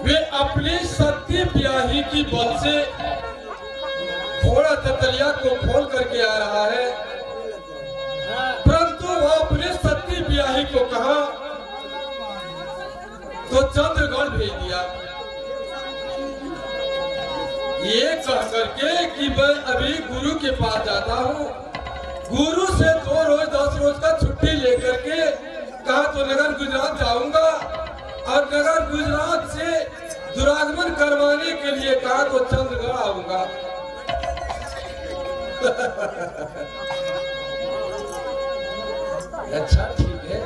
वे अपनी सती ब्याही की बल से घोड़ा ततलिया को खोल करके आ रहा है, परंतु वह अपने सती ब्याही को कहा तो चंद्रगढ़ भेज दिया, ये कह करके कि मैं अभी गुरु के पास जाता हूँ, गुरु से 2 रोज 10 रोज का छुट्टी लेकर के कहा तो नगर गुजरात जाऊंगा और नगर गुजरात से दुरागमन करवाने के लिए कहा तो चंद्रगढ़ आऊंगा। अच्छा ठीक है,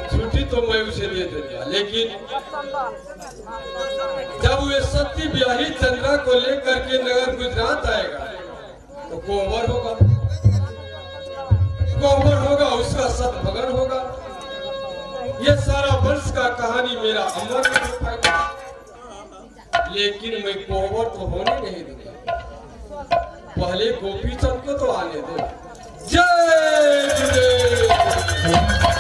छुट्टी तो मैं उसे ले दूंगा, लेकिन जब वे सती ब्याही चंद्रा को लेकर के नगर गुजरात आएगा तो कोवर होगा, कोवर होगा, उसका सतभगन होगा। ये सारा वंश का कहानी मेरा अमर में दिखाएगा, लेकिन मैं कोवर तो होने नहीं दूंगा, पहले गोपी चंद को तो आने दो। जय गुरुदेव।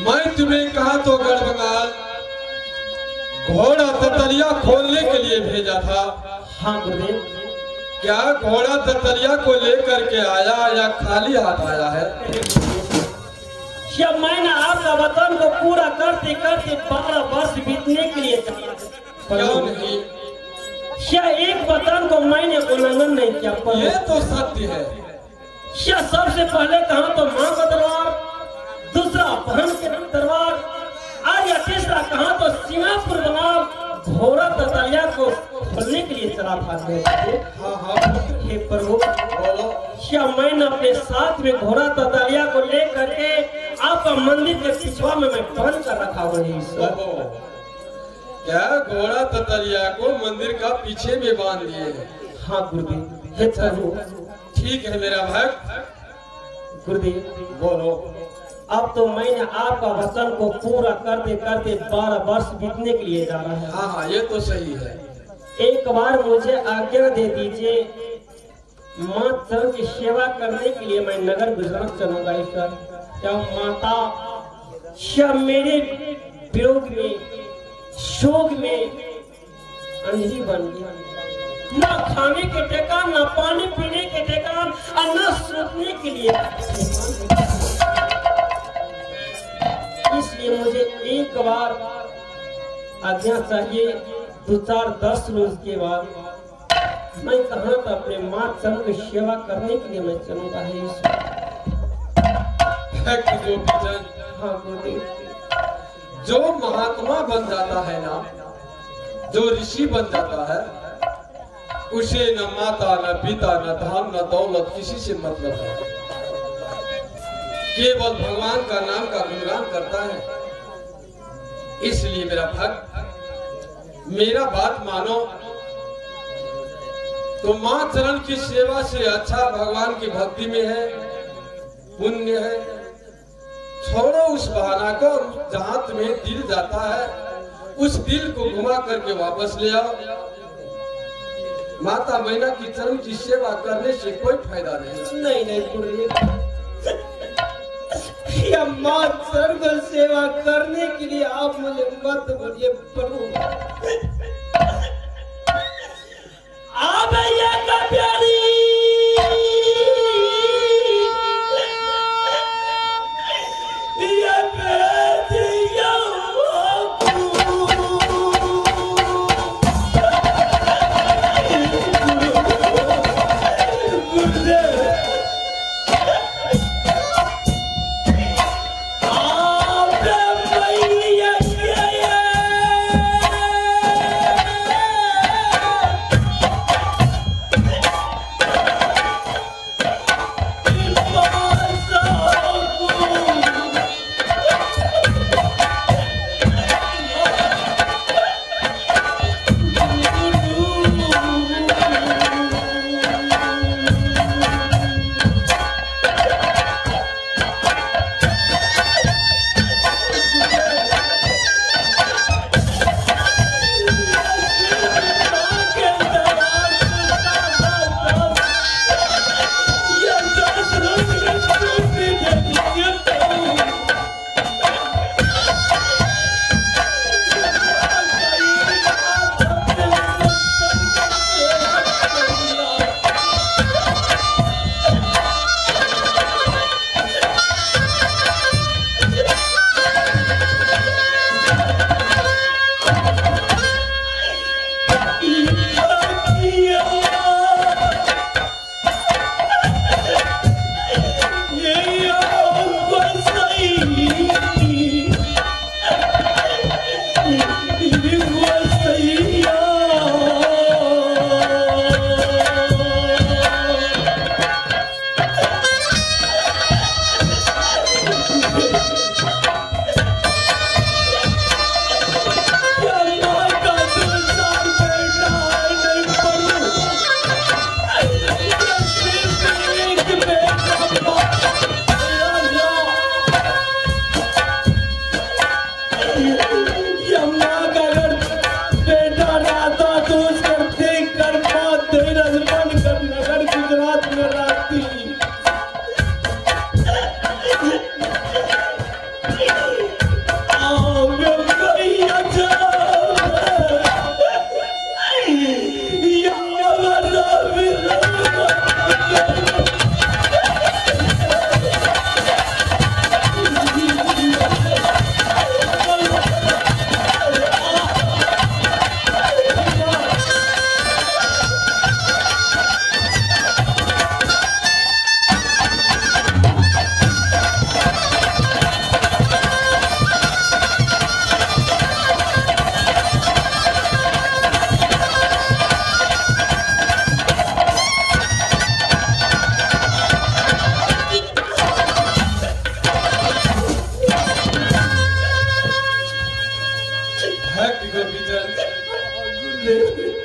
मैं तुम्हें कहा तो गढ़बंगाल घोड़ा ततलिया खोलने के लिए भेजा था। हाँ गुरुदेव। क्या घोड़ा ततलिया को लेकर के आया या खाली हाथ आया है? जब मैंने आपका वचन को पूरा करते करते 12 वर्ष बीतने के लिए क्यों नहीं? क्या एक वचन को मैंने उल्लंघन नहीं किया? ये तो सत्य है। क्या सबसे पहले कहा तो मां का दरबार, दूसरा बहन के दरबार, और या तीसरा कहा तो सीमापुर बनाम घोड़ा ततलिया को खोलने के लिए चला था। हे प्रभु, क्या मैंने अपने साथ में घोड़ा ततलिया को लेकर के आपका मंदिर के पिछवा में मैं बंद कर रखा हुआ है ईश्वर। क्या घोड़ा ततलिया को मंदिर का पीछे में बांध दिए? हाँ गुरुदेव। हे प्रभु। ठीक है मेरा भक्त। गुरुदेव बोलो। अब तो मैंने आपका वचन को पूरा करते करते 12 वर्ष बीतने के लिए जा रहा है। हाँ हाँ, ये तो सही है। एक बार मुझे आज्ञा दे दीजिए, माँ चरण की सेवा करने के लिए मैं नगर गुजरात चलूंगा ईश्वर। क्या माता क्या मेरे वियोग में, शोक में अंधी बन गया, ना खाने के ठिकान, ना पानी पीने के ठिकान, और ना सोचने के लिए। इसलिए मुझे एक बार आज्ञा चाहिए, 2-4-10 रोज के बाद मैं कहाँ तो अपने माँ चरण की सेवा करने के लिए मैं चलूंगा। हाँ जो महात्मा बन जाता है ना, जो ऋषि बन जाता है, उसे न माता न पिता न धन न दौलत किसी से मतलब है, केवल भगवान का नाम का गुणगान करता है। इसलिए मेरा भक्त, मेरा बात मानो तो माँ चरण की सेवा से अच्छा भगवान की भक्ति में है, पुण्य है। छोड़ो उस बहाना को, जहां तुम्हें दिल जाता है उस दिल को घुमा करके वापस ले आओ। माता मैना की चरण की सेवा करने से कोई फायदा नहीं। नहीं या माँ चरण की सेवा करने के लिए आप मुझे मत बोलिए प्रभु।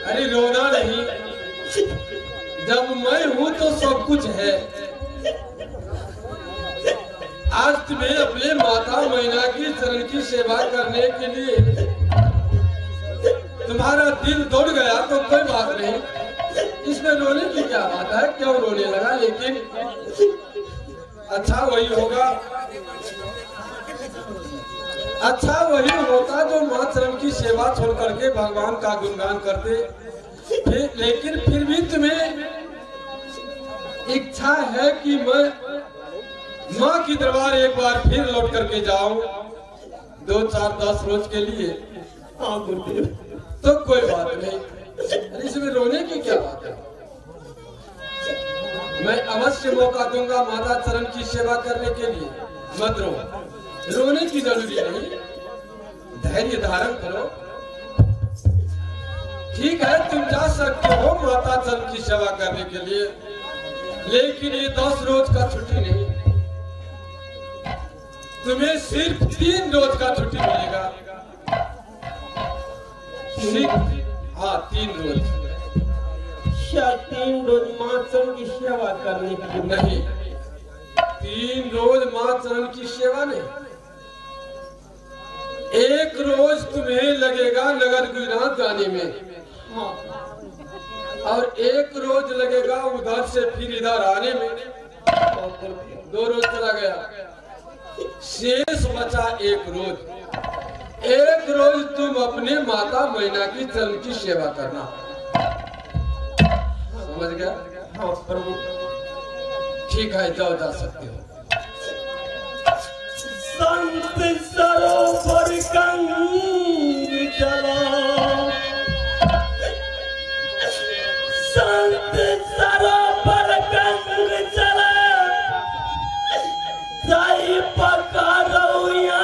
अरे रोना नहीं, जब मैं हूं तो सब कुछ है। आज तुम्हें अपने माता मैना की चरण की सेवा करने के लिए तुम्हारा दिल दौड़ गया तो कोई बात नहीं, इसमें रोने की क्या बात है, क्यों रोने लगा। लेकिन अच्छा वही होगा, अच्छा वही होता जो माँ चरण की सेवा छोड़ करके भगवान का गुणगान करते। लेकिन फिर भी तुम्हें इच्छा है कि मैं माँ की दरबार एक बार फिर लौट करके जाऊं 2, 4, 10 रोज के लिए। हाँ गुरुदेव। तो कोई बात नहीं, इसमें रोने की क्या बात है। मैं अवश्य मौका दूंगा माता चरण की सेवा करने के लिए। मत रो, रोने की जरूरी नहीं, धैर्य धारण करो। ठीक है, तुम जा सकते हो माता चरण की सेवा करने के लिए, लेकिन ये 10 रोज का छुट्टी नहीं, तुम्हें सिर्फ 3 रोज का छुट्टी मिलेगा। हाँ 3 रोज। क्या 3 रोज माँ चरण की सेवा करने की? नहीं, 3 रोज माँ चरण की सेवा नहीं, 1 रोज तुम्हें लगेगा नगर गुजरात जाने में। हाँ। और 1 रोज लगेगा उधर से फिर इधर आने में। 2 रोज चला गया, शेष बचा 1 रोज। 1 रोज तुम अपने माता मैना की चरण की सेवा करना, समझ गया? हाँ प्रभु। ठीक है, जाओ, जा सकते हो। संत सरोवर कंग चला, संत सरोवर कंग चला, जाई पकड़ौया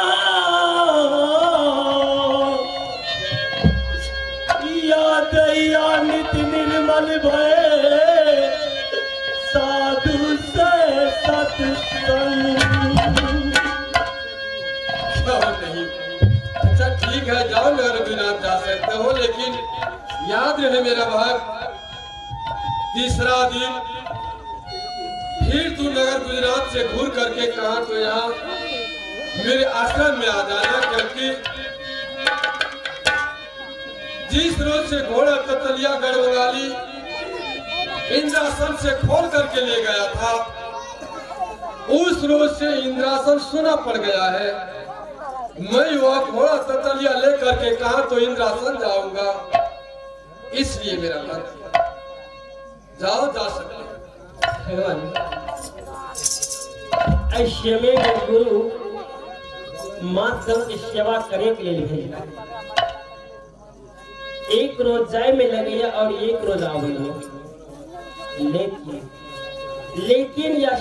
याद या नित निर्मल भय साधु से सत्संग। नहीं, अच्छा ठीक है, जाओ, नगर गुजरात जा सकते हो, लेकिन याद रहे मेरा भाग, तीसरा दिन फिर तू नगर गुजरात से घूर करके कहा तो यहाँ मेरे आश्रम में आ जाना, क्योंकि जिस रोज से घोड़ा ततलिया गढ़वाली इंद्रासन से खोल करके ले गया था, उस रोज से इंद्रासन सुना पड़ गया है। मैं वह घोड़ा ततलिया लेकर के कहा तो इंद्रासन जाऊंगा, इसलिए मेरा मन। जाओ, जा सकते हो। भगवान ऐसे में गुरु माँ चरण की सेवा करने के लिए भेजा। 1 रोज जाए में लगेगा और 1 रोज आवे में। लेकिन यह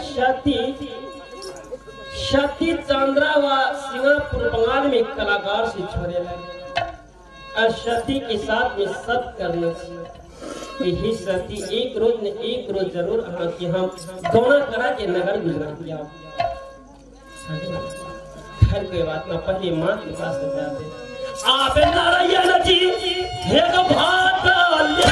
सती चंद्रा व सिंगापुर बंगाल में कलाकार से छोड़े लगे और सती के साथ में सब करना चाहिए। यही सती 1 रोज न 1 रोज जरूर आना कि हम गौना करा के नगर गुजरात जाओ। हर कोई बात ना, पहले माँ के पास जाते आबे नारायण जी हे गो भात ले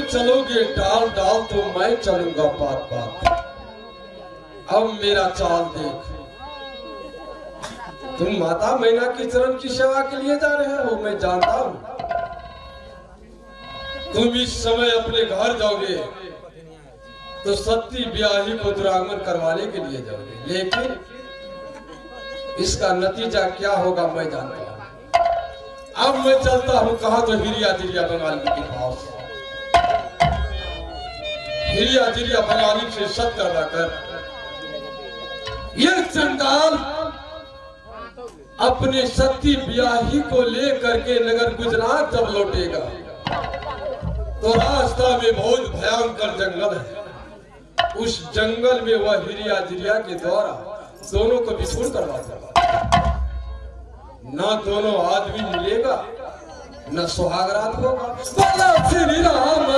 चलोगे डाल डाल तो मैं चलूंगा पात पात। अब मेरा चाल देख, तुम माता मैना की चरण की सेवा के लिए जा रहे हो, मैं जानता हूँ। तुम इस समय अपने घर जाओगे तो सती ब्याही को दुरागमन करवाने के लिए जाओगे, लेकिन इसका नतीजा क्या होगा मैं जानता हूं। अब मैं चलता हूं कहा तो हिरिया जिरिया बंगाली के पास। हिरिया जिरिया बंगाली से सत्य करवाकर यह चंडाल अपने सती ब्याही को लेकर के नगर गुजरात जब लौटेगा तो रास्ता में बहुत भयंकर जंगल है। उस जंगल में वह हिरिया जिरिया के द्वारा दोनों को बिछोड़ करवा देगा। ना दोनों आदमी मिलेगा न सुहागरात होगा। बोलो श्री राम।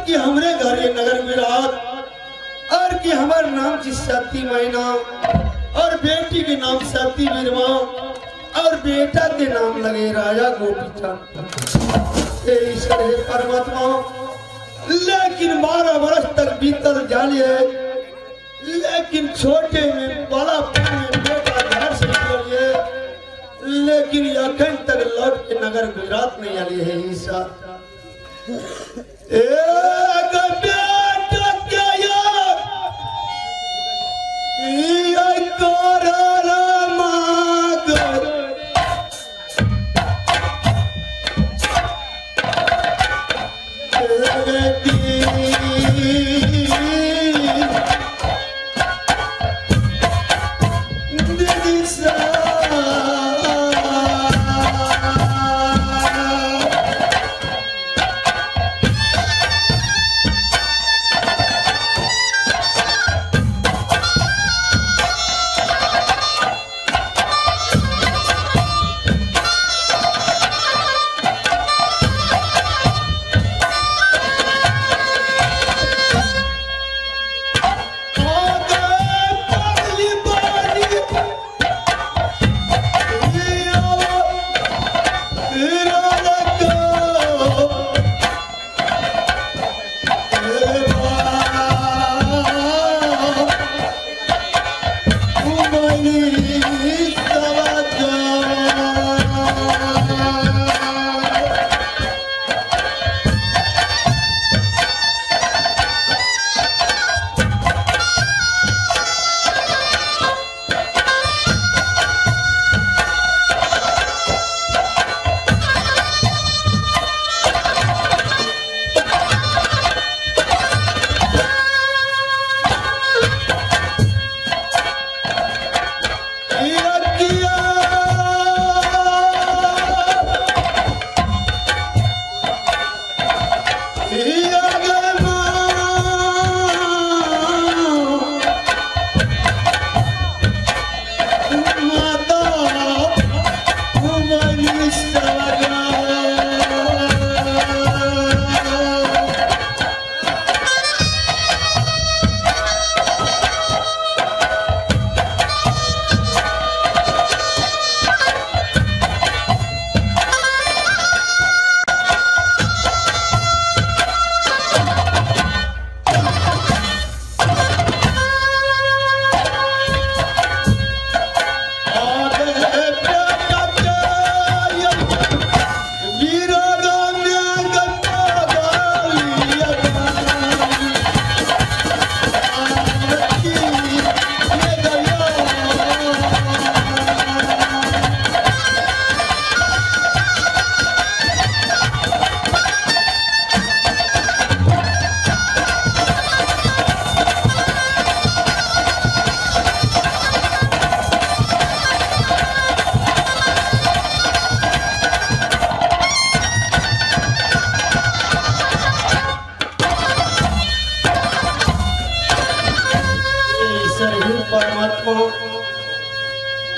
कि हमरे घर ये नगर विराट और कि हमार नाम जी सती मैना और बेटी के नाम सती बिरवा और बेटा के नाम लगे राजा गोपीचंद। हे ईश्वर हे परमात्मा, लेकिन 12 वर्ष तक बीतल जालिए, लेकिन छोटे में बड़ा में बेटा घर से निकलिए, लेकिन अखन तक लौट के नगर गुजरात नहीं आली है। ईसा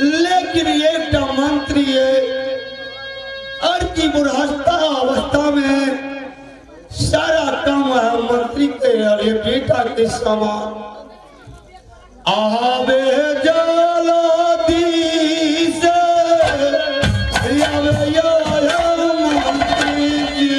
लेकिन एक मंत्री है और की बुढ़ास्ता अवस्था में सारा काम है मंत्री के अरे बेटा के समान आवे जाला दी से आवे या मंत्री जी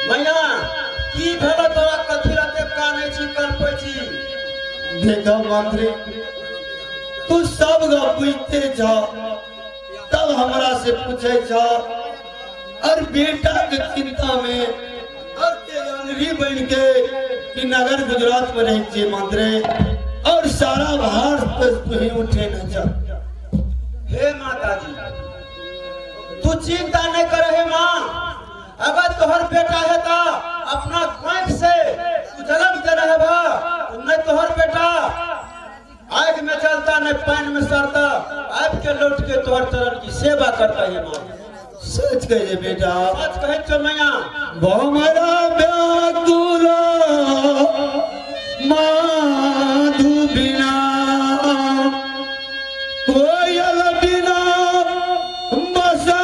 मैया की भेलो तोरा कथी लते काने छी कल्पै छी देखा मंत्री तू सब ग बुझते जा तब हमरा से पूछे जा और बेटा के चिंता में और तेजानवी बन के कि नगर गुजरात में रह जे मंत्री और सारा भारत पे उठे न जा। हे माता जी तू चिंता नहीं कर हे माँ अगर तोहर बेटा है तो अपना कोख से तू जन्म दे रहे भा नहीं तोहर बेटा आग में चलता नहीं पानी में सड़ता अब के लौट के तोहर चरण की सेवा करता है माँ। सच कहे बेटा सच कहे तो मैया भमरा व्याकुल माधु बिना कोयल बिना बसा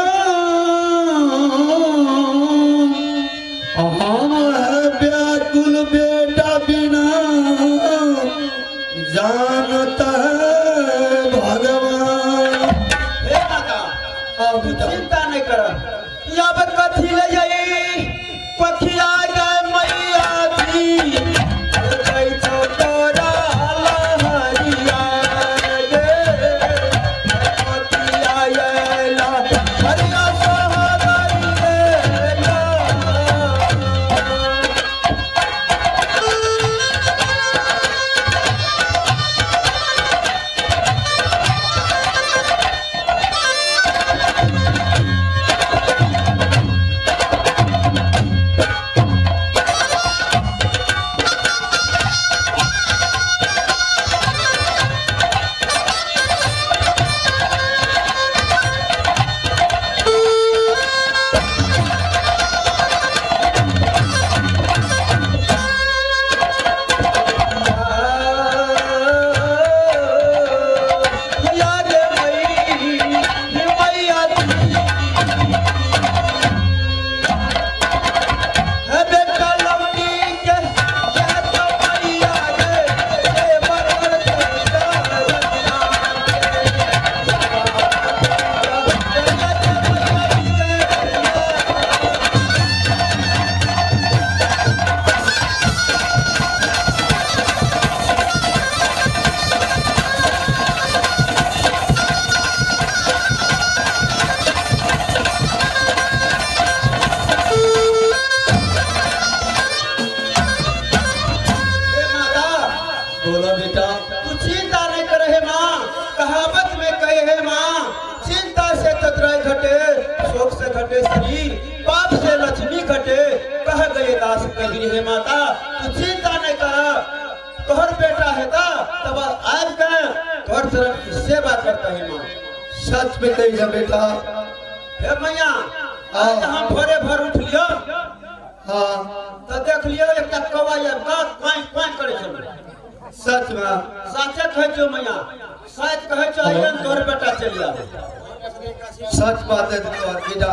हम है व्याकुल बेटा बिना जानता है भगवान। हे माता अब चिंता नहीं कर अब कथी ले जाई पखिया गए मैया जी कई छो तोरा लहरिया गे पखिया आएला हरिया सहारी गे बोला बेटा तू चिंता नहीं कर हे माँ कहावत में कहे है माँ चिंता से चतुराई घटे शोक से घटे शरीर पाप से लक्ष्मी घटे कह गए दास कबीर हे माता तू चिंता नहीं कर तोहर बेटा है ता तब आज का तोहर चरण की सेवा करता है माँ। सच में कही जा बेटा हे मैया आज हम भोरे भर उठ लियो हाँ तो देख लियो एक कौवा या बात क्वाई क्वाई करे चल सच में सच कहे छो मैया सच कहे छो आयन तोहर बेटा चल जा सच बात है बेटा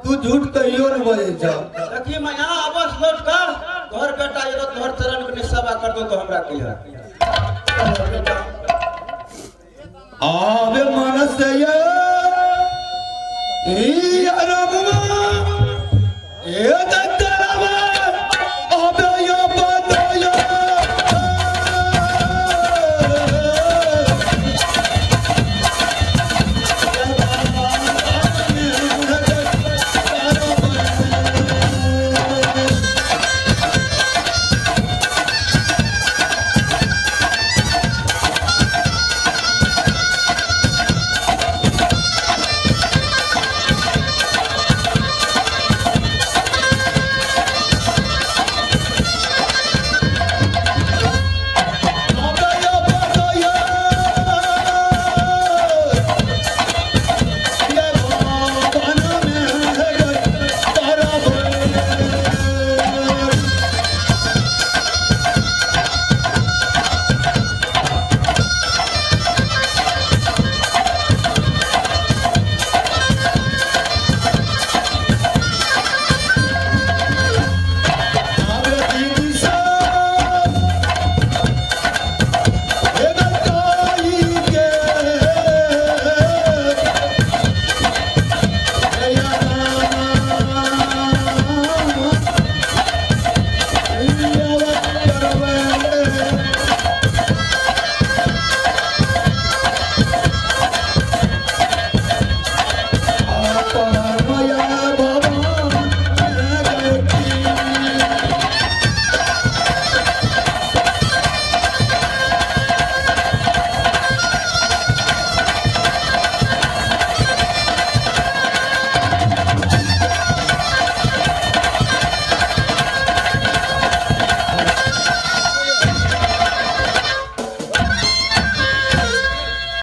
तू झूठ कहियो न बोले जा देखी मैया अबस लौट कर तोहर बेटा ये तोहर चरण के सेवा कर दो तो हमरा कहिया आवे मनस ये ई अरबवा ए